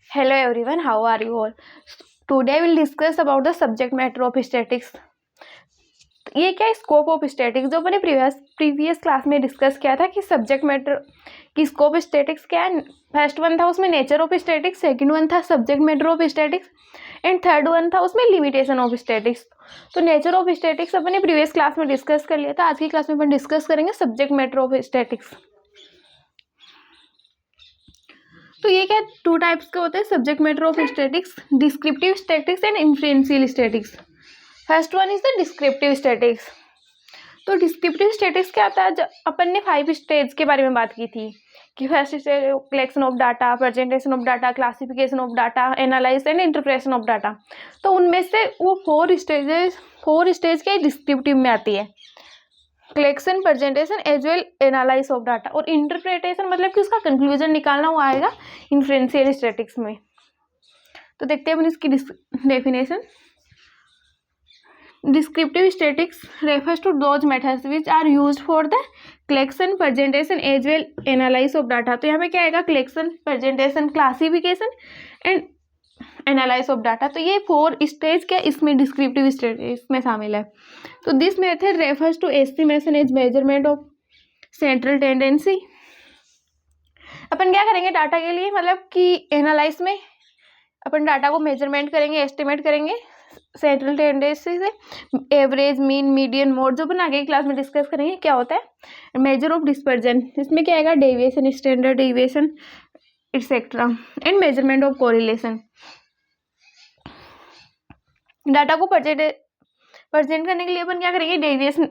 Hello everyone, how are you all? Today we'll discuss about the subject matter of statics. ये क्या scope of statics जो मैंने previous class में discuss किया था कि सब्जेक्ट मैटर की स्कोप स्टैटिक्स क्या है। फर्स्ट वन था उसमें nature of statics, second one था subject matter of statics and third one था उसमें लिमिटेशन ऑफ स्टैटिक्स। तो नेचर ऑफ स्टैटिक्स अपने प्रीवियस क्लास में डिस्कस कर लिया था। आज की क्लास में अपन डिस्कस करेंगे सब्जेक्ट मैटर ऑफ स्टैटिक्स। तो ये क्या टू टाइप्स के होते हैं subject matter of statics, descriptive statics and influential statics. First one is the descriptive statics. तो डिस्क्रिप्टिव स्टैटिक्स क्या होता है, अपन ने 5 स्टेज के बारे में बात की थी कि first stage collection of data, presentation of data, classification of data, analyse and interpretation of data. तो उनमें से वो 4 स्टेज के डिस्क्रिप्टिव में आती है, collection, presentation as well analyse of data, और इंटरप्रिटेशन मतलब कि उसका कंक्लूजन निकालना वो आएगा इन्फ्लुएंशियल स्टैटिक्स में। तो देखते हैं अपन इसकी definition. Descriptive statics refers to those methods which are used for the collection, presentation as well analyse of data. तो यहाँ पे क्या आएगा, collection, presentation, classification and analyse of data. तो ये 4 स्टेज क्या इसमें डिस्क्रिप्टिव स्टेज इसमें शामिल है। तो this method refers to estimation as measurement of central tendency. अपन क्या करेंगे डाटा के लिए, मतलब कि एनालाइज में अपन डाटा को मेजरमेंट करेंगे, एस्टिमेट करेंगे सेंट्रल टेंडेंसी से, एवरेज, मीन, मीडियन, मोड, जो अपन आगे क्लास में डिस्कस करेंगे क्या होता है। मेजर ऑफ डिस्पर्जन, इसमें क्या आएगा, deviation, standard deviation etcetera, and measurement of correlation. Data को प्रेजेंट करने के लिए अपन क्या करेंगे, डेविएशन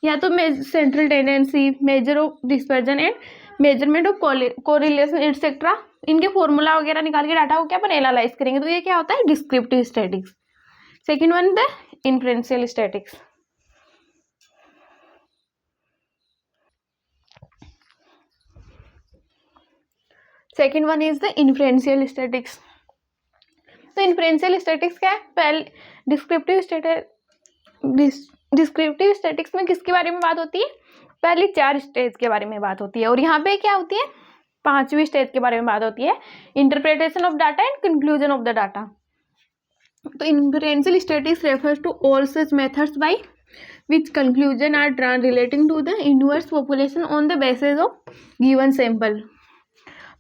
या तो central tendency, measure of dispersion and measurement of correlation etcetera, इनके फॉर्मूला वगैरह निकाल के डाटा को क्या अपन एनालाइज करेंगे। तो ये क्या होता है descriptive statics. Second one the influential statics. Second one is the influential statics. तो इन्फ्लुएंशियल स्टैटिक्स क्या है, पहले डिस्क्रिप्टिव स्टैटिक्स में किसके बारे में बात होती है, पहले 4 स्टेज के बारे में बात होती है, और यहाँ पे क्या होती है 5वीं स्टेज के बारे में बात होती है, interpretation of data and conclusion of the data. तो influential statistics refers to all such methods by which conclusion are drawn relating to the universe population on the basis of given sample.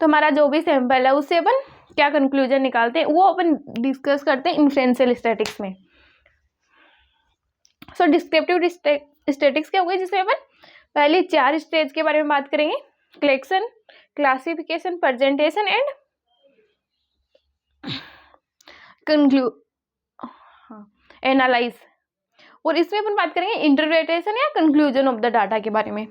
तो हमारा जो भी sample है उससे अपन क्या conclusion निकालते हैं वो अपन डिस्कस करते हैं इन्फ्लुएंशियल स्टैटिक्स में। सो डिस्क्रिप्टिव स्टैटिक्स क्या होगा, जिसमें अपन पहले 4 स्टेज के बारे में बात करेंगे, collection, classification, presentation and analyse, और इसमें अपन बात करेंगे इंटरप्रिटेशन या कंक्लूजन ऑफ द डाटा के बारे में।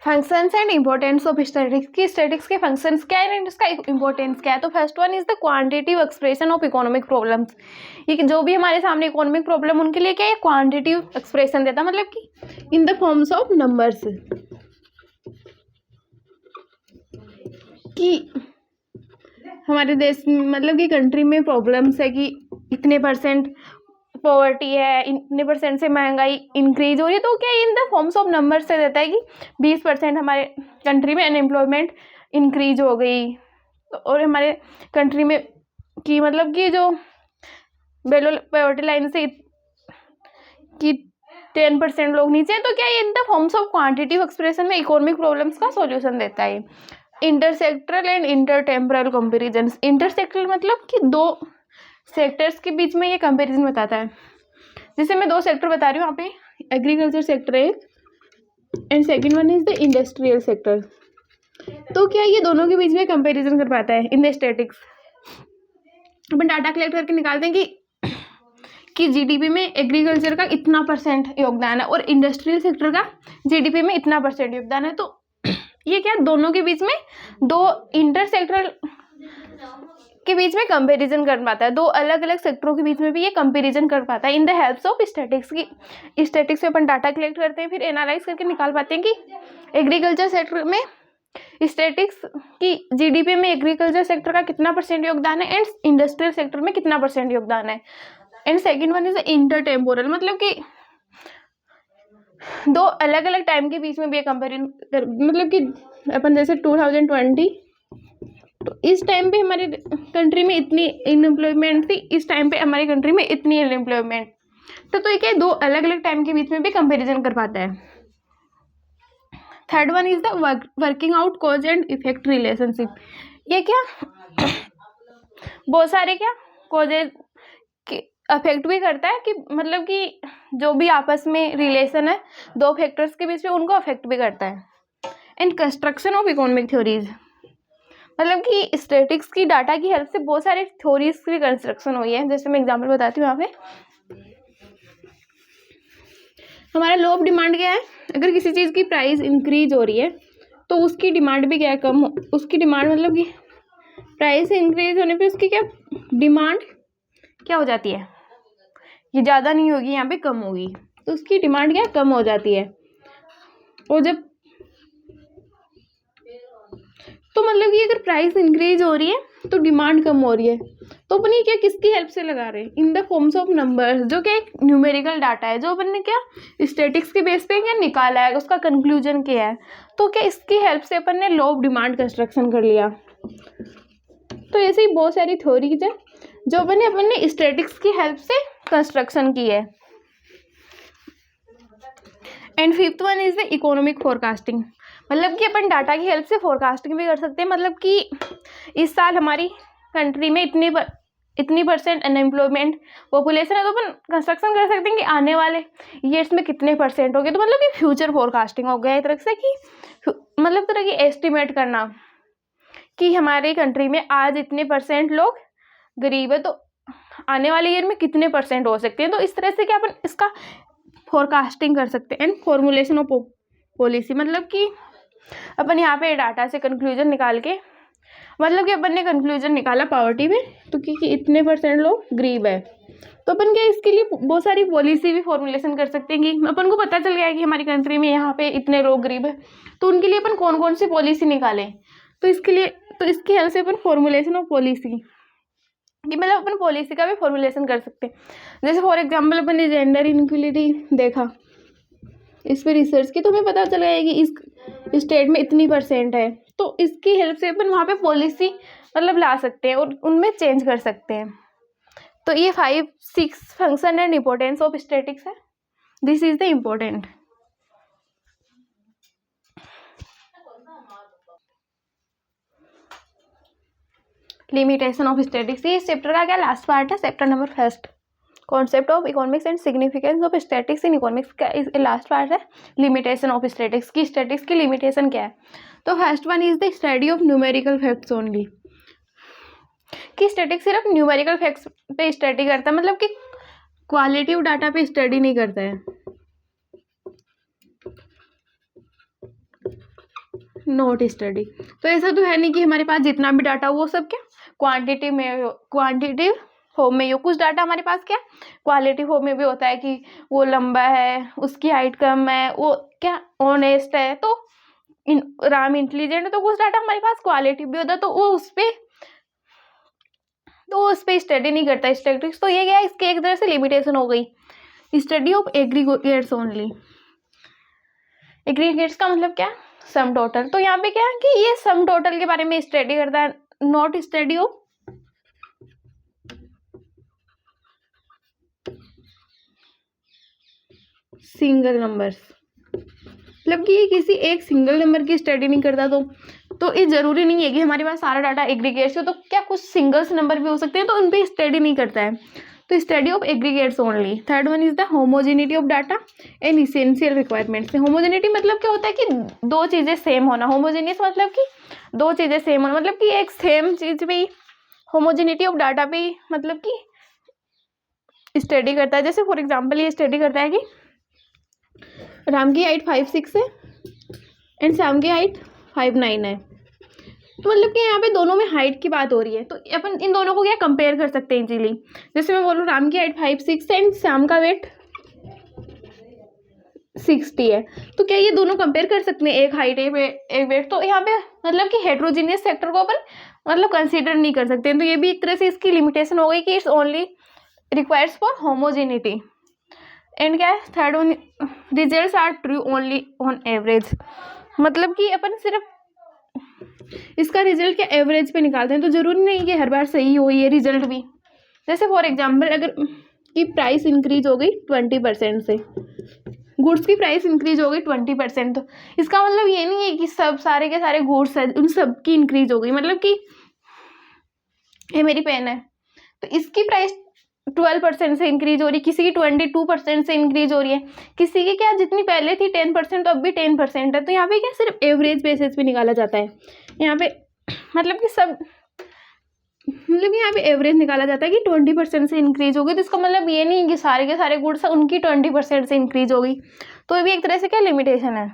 Functions and importance of statics की स्टैटिक्स के फंक्शंस क्या है एंड इसका इंपॉर्टेंस क्या है। तो first one is the quantitative expression of economic problems. ये जो भी हमारे सामने इकोनॉमिक प्रॉब्लम उनके लिए क्या है क्वांटिटिव एक्सप्रेशन देता है, मतलब कि in the forms of numbers, कि हमारे देश मतलब कि कंट्री में प्रॉब्लम्स है कि इतने परसेंट पॉवर्टी है, इतने परसेंट से महंगाई इंक्रीज हो रही है। तो क्या in the forms of number से देता है कि 20% हमारे कंट्री में अनएम्प्लॉयमेंट इंक्रीज हो गई, और हमारे कंट्री में कि मतलब कि जो बेलो पॉवर्टी लाइन से कि 10% लोग नीचे हैं। तो क्या in the forms of quantitative expression में इकोनॉमिक प्रॉब्लम्स का सॉल्यूशन देता है। इंटरसेक्टरल एंड इंटरटेम्परल कंपेरिजन। इंटरसेक्टरल मतलब कि 2 सेक्टर्स के बीच में ये कंपैरिजन बताता है। जैसे मैं 2 सेक्टर बता रही हूँ, यहाँ पे एग्रीकल्चर सेक्टर है and second one is the industrial sector. तो क्या ये दोनों के बीच में कंपैरिजन कर पाता है in the statics. Upon data collect करके निकालते हैं कि जीडीपी में एग्रीकल्चर का इतना % योगदान है और इंडस्ट्रियल सेक्टर का जीडीपी में इतना % योगदान है। तो ये क्या दोनों के बीच में 2 इंटरसेक्टरल के बीच में कंपैरिजन कर पाता है, 2 अलग अलग सेक्टरों के बीच में भी ये कंपैरिजन कर पाता है in the helps of statics. की स्टैटिक्स से अपन डाटा कलेक्ट करते हैं, फिर एनालाइज करके निकाल पाते हैं कि एग्रीकल्चर सेक्टर में स्टैटिक्स की जीडीपी में एग्रीकल्चर सेक्टर का कितना % योगदान है एंड इंडस्ट्रियल सेक्टर में कितना % योगदान है। एंड सेकंड वन इज इंटरटेम्पोरल, मतलब कि दो अलग अलग टाइम के बीच में भी ये कंपेरिजन मतलब कि अपन जैसे 2020, तो इस टाइम पे हमारे कंट्री में इतनी अनएम्प्लॉयमेंट थी, इस टाइम पे हमारी कंट्री में इतनी अनएम्प्लॉयमेंट, तो ये क्या है, दो अलग अलग टाइम के बीच में भी कंपेरिजन कर पाता है। Third one is the working out cause and effect relationship. ये क्या बहुत सारे क्या कॉजेज अफेक्ट भी करता है कि मतलब कि जो भी आपस में रिलेशन है दो फैक्टर्स के बीच में, उनको अफेक्ट भी करता है। And construction of economic theories, मतलब कि स्टैटिस्टिक्स की डाटा की हेल्प से बहुत सारे थ्योरीज की कंस्ट्रक्शन हुई है। जैसे मैं एग्जांपल बताती हूँ, यहाँ पे हमारा लॉ ऑफ डिमांड क्या है, अगर किसी चीज़ की प्राइस इंक्रीज हो रही है तो उसकी डिमांड भी क्या है, कम उसकी डिमांड मतलब कि प्राइस इंक्रीज होने पे उसकी क्या डिमांड क्या हो जाती है, ये ज़्यादा नहीं होगी, यहाँ पे कम होगी, तो उसकी डिमांड क्या कम हो जाती है। और जब तो मतलब कि अगर प्राइस इंक्रीज हो रही है तो डिमांड कम हो रही है, तो अपन ये क्या किसकी हेल्प से लगा रहे हैं, in the forms of numbers, जो क्या एक न्यूमेरिकल डाटा है जो अपन ने क्या स्टैटिस्टिक्स के बेस पे क्या निकाला है, उसका कंक्लूजन क्या है, तो क्या इसकी हेल्प से अपन ने लॉ ऑफ डिमांड कंस्ट्रक्शन कर लिया। तो ऐसे ही बहुत सारी थ्योरीज है जो अपन ने स्टैटिस्टिक्स की हेल्प से कंस्ट्रक्शन की है। And fifth one is the economic forecasting, मतलब कि अपन डाटा की हेल्प से फोरकास्टिंग भी कर सकते हैं। मतलब कि इस साल हमारी कंट्री में इतनी परसेंट अनएम्प्लॉयमेंट पॉपुलेशन है, तो अपन कंस्ट्रक्शन कर सकते हैं कि आने वाले ईयर्स में कितने परसेंट हो गए। तो मतलब कि फ्यूचर फोरकास्टिंग हो गया एक तरह से, कि मतलब तरह की एस्टिमेट करना कि हमारी कंट्री में आज इतने परसेंट लोग गरीब है, तो आने वाले ईयर में कितने परसेंट हो सकते हैं। तो इस तरह से क्या अपन इसका फोरकास्टिंग कर सकते हैं। एंड फॉर्मुलेशन ऑफ पॉलिसी, मतलब कि अपन यहाँ पे डाटा से कंक्लूजन निकाल के, मतलब कि अपन ने कंक्लूजन निकाला पावर्टी में, तो क्योंकि इतने परसेंट लोग गरीब है, तो अपन क्या इसके लिए बहुत सारी पॉलिसी भी फॉर्मुलेशन कर सकते हैं कि अपन को पता चल गया है कि हमारी कंट्री में यहाँ पे इतने लोग गरीब है, तो उनके लिए अपन कौन कौन सी पॉलिसी निकालें। तो इसके लिए तो इसकी हेल्प से अपन फॉर्मुलेशन ऑफ पॉलिसी कि मतलब अपन पॉलिसी का भी फॉर्मुलेशन कर सकते हैं। जैसे फॉर एग्जांपल अपन ने जेंडर इनक्वलिटी देखा, इस पर रिसर्च की, तो हमें पता चल गया कि इस स्टेट में इतनी परसेंट है, तो इसकी हेल्प से अपन वहाँ पे पॉलिसी मतलब ला सकते हैं और उनमें चेंज कर सकते हैं। तो ये 5-6 function and importance of statistics है, this is the important. Limitation of statistics, ये चैप्टर का क्या लास्ट पार्ट है, chapter number 1, concept of economics and significance of statistics in economics का लास्ट पार्ट है लिमिटेशन ऑफ स्टैटिस्टिक्स की। Statistics की limitation क्या है, तो first one is the study of numerical facts only, कि स्टैटिस्टिक्स सिर्फ न्यूमेरिकल फैक्ट्स पे स्टडी करता है, मतलब कि क्वालिटेटिव डाटा पे स्टडी नहीं करता है। नोट स्टडी, तो ऐसा तो है नहीं कि हमारे पास जितना भी डाटा वो सब क्या क्वांटिटिव फॉर्म में हो, कुछ डाटा हमारे पास क्या क्वालिटी फॉर्म में भी होता है कि वो लंबा है, उसकी हाइट कम है, वो क्या ऑनेस्ट है, तो राम इंटेलिजेंट है, तो कुछ डाटा हमारे पास क्वालिटी भी होता है, तो वो उस पर स्टडी नहीं करता स्टैटिस्टिक्स। तो ये क्या है, इसके एक तरह से लिमिटेशन हो गई, study of aggregates only. Aggregates का मतलब क्या, सम टोटल, तो यहाँ पे क्या है कि ये सम टोटल के बारे में स्टडी करता है, not study of single numbers, मतलब कि ये किसी एक सिंगल नंबर की स्टडी नहीं करता। तो ये जरूरी नहीं है कि हमारे पास सारा डाटा एग्रीगेट्स हो, तो क्या कुछ सिंगल्स नंबर भी हो सकते हैं, तो उन पर स्टडी नहीं करता है, तो study of aggregates only. Third one is the homogeneity of data and essential requirements. Homogeneity मतलब क्या होता है कि दो चीज़ें सेम होना, होमोजेनियस मतलब कि दो चीज़ें सेम होना, मतलब कि एक सेम चीज़ पे होमोजेनिटी ऑफ डाटा पे मतलब कि स्टडी करता है। जैसे फॉर एग्जांपल ये स्टडी करता है कि राम की हाइट 5'6" है एंड श्याम की हाइट 5'9" है, तो मतलब कि यहाँ पे दोनों में हाइट की बात हो रही है, तो अपन इन दोनों को क्या कंपेयर कर सकते हैं इजीली। जैसे मैं बोलूँ राम की हाइट 5'6" एंड श्याम का वेट 60 है, तो क्या ये दोनों कंपेयर कर सकते हैं, एक हाइट एक वेट, तो यहाँ पे मतलब कि हेट्रोजीनियस फैक्टर को अपन मतलब कंसीडर नहीं कर सकते हैं। तो ये भी एक तरह से इसकी लिमिटेशन हो गई कि it's only requires for homogeneity. And क्या है third one, results are true only on average, मतलब कि अपन सिर्फ इसका रिजल्ट क्या एवरेज पे निकालते हैं, तो ज़रूरी नहीं कि हर बार सही हो ये रिजल्ट भी। जैसे फॉर एग्जांपल अगर की प्राइस इंक्रीज हो गई 20% से, गुड्स की प्राइस इंक्रीज हो गई 20%, तो इसका मतलब ये नहीं है कि सब सारे के सारे गुड्स है उन सब की इंक्रीज हो गई। मतलब कि ये मेरी पेन है तो इसकी प्राइस 12% से इंक्रीज हो रही, किसी की 22% से इंक्रीज हो रही है, किसी की क्या जितनी पहले थी 10% तो अब भी 10% है। तो यहाँ पे क्या सिर्फ एवरेज बेसिस पे निकाला जाता है यहाँ पे, मतलब कि सब मतलब यहाँ पे एवरेज निकाला जाता है कि 20% से इंक्रीज हो गई, तो इसका मतलब ये नहीं कि सारे के सारे गुड्स उनकी 20% से इंक्रीज हो गई। तो ये भी एक तरह से क्या लिमिटेशन है।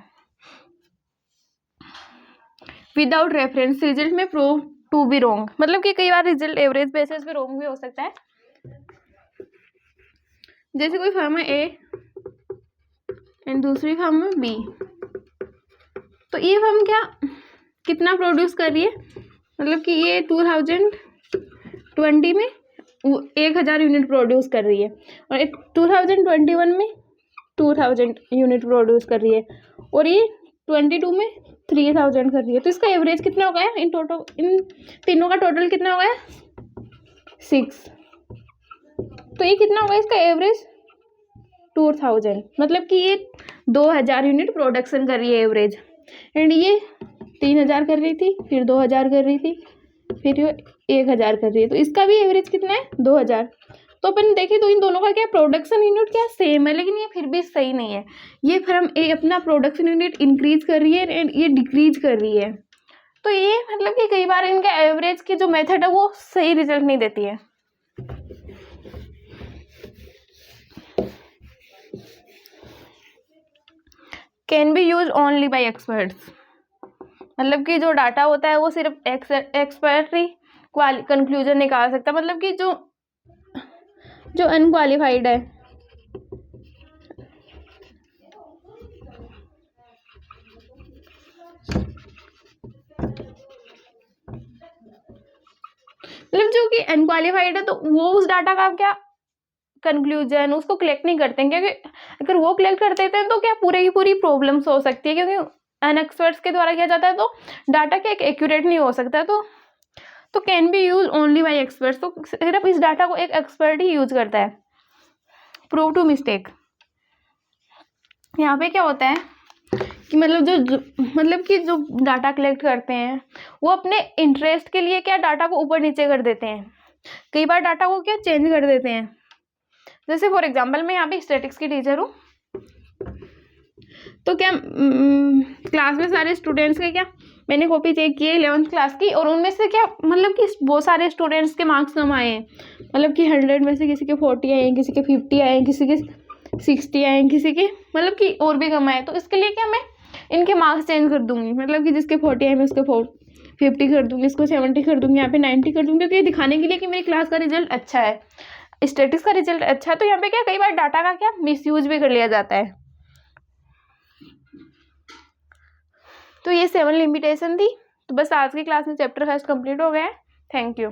विदाउट रेफरेंस रिजल्ट में प्रूव टू बी रॉन्ग, मतलब कि कई बार रिजल्ट एवरेज बेसिस पे रॉन्ग भी हो सकता है। जैसे कोई फर्म है ए एंड दूसरी फर्म है बी, तो ये फर्म क्या कितना प्रोड्यूस कर रही है, मतलब कि ये 2020 में 1000 यूनिट प्रोड्यूस कर रही है और 2021 में 2000 यूनिट प्रोड्यूस कर रही है और ये 22 में 3000 कर रही है। तो इसका एवरेज कितना हो गया इन टोटल, इन तीनों का टोटल कितना हो गया 6, तो ये कितना होगा इसका एवरेज 2000, मतलब कि ये 2000 यूनिट प्रोडक्शन कर रही है एवरेज, एंड ये 3000 कर रही थी, फिर 2000 कर रही थी, फिर ये 1000 कर रही है, तो इसका भी एवरेज कितना है 2000। तो अपन देखें तो इन दोनों का क्या प्रोडक्शन यूनिट क्या सेम है, लेकिन ये फिर भी सही नहीं है। ये फर्म ए अपना प्रोडक्शन यूनिट इंक्रीज कर रही है एंड ये डिक्रीज कर रही है, तो ये मतलब कि कई बार इनका एवरेज की जो मेथड है वो सही रिजल्ट नहीं देती है। Can be use only by experts, मतलब कि जो डाटा होता है वो सिर्फ एक्सपर्ट ही कंक्लूजन निकाल सकता है, मतलब कि जो अनक्वालिफाइड है मतलब जो कि अनक्वालिफाइड है तो वो उस डाटा का क्या कंक्लूजन उसको कलेक्ट नहीं करते हैं, क्योंकि अगर वो कलेक्ट करते हैं तो क्या पूरे की पूरी प्रॉब्लम्स हो सकती है, क्योंकि अनएक्सपर्ट्स के द्वारा किया जाता है तो डाटा क्या एक्यूरेट नहीं हो सकता। तो can be use only by experts, तो सिर्फ इस डाटा को एक एक्सपर्ट ही यूज करता है। प्रूव टू मिस्टेक, यहाँ पे क्या होता है कि मतलब मतलब कि जो डाटा कलेक्ट करते हैं वो अपने इंटरेस्ट के लिए क्या डाटा को ऊपर नीचे कर देते हैं, कई बार डाटा को क्या चेंज कर देते हैं। जैसे फॉर एग्जांपल मैं यहाँ पे स्टैटिक्स की टीचर हूँ, तो क्या क्लास में सारे स्टूडेंट्स के क्या मैंने कॉपी चेक की है 11th क्लास की, और उनमें से क्या मतलब कि बहुत सारे स्टूडेंट्स के मार्क्स कम आए हैं, मतलब कि 100 में से किसी के 40 आए हैं, किसी के 50 आए हैं, किसी के 60 आए हैं, किसी के मतलब कि और भी कम आए। तो इसके लिए क्या मैं इनके मार्क्स चेंज कर दूंगी, मतलब कि जिसके 40 आए मैं उसके 50 कर दूंगी, इसको 70 कर दूंगी, यहाँ पे 90 कर दूंगी, क्योंकि ये दिखाने के लिए कि मेरी क्लास का रिजल्ट अच्छा है, स्टैटिक्स का रिजल्ट अच्छा है। तो यहाँ पे क्या कई बार डाटा का क्या मिसयूज भी कर लिया जाता है। तो ये 7 लिमिटेशन थी। तो बस आज की क्लास में चैप्टर फर्स्ट कंप्लीट हो गया है। Thank you.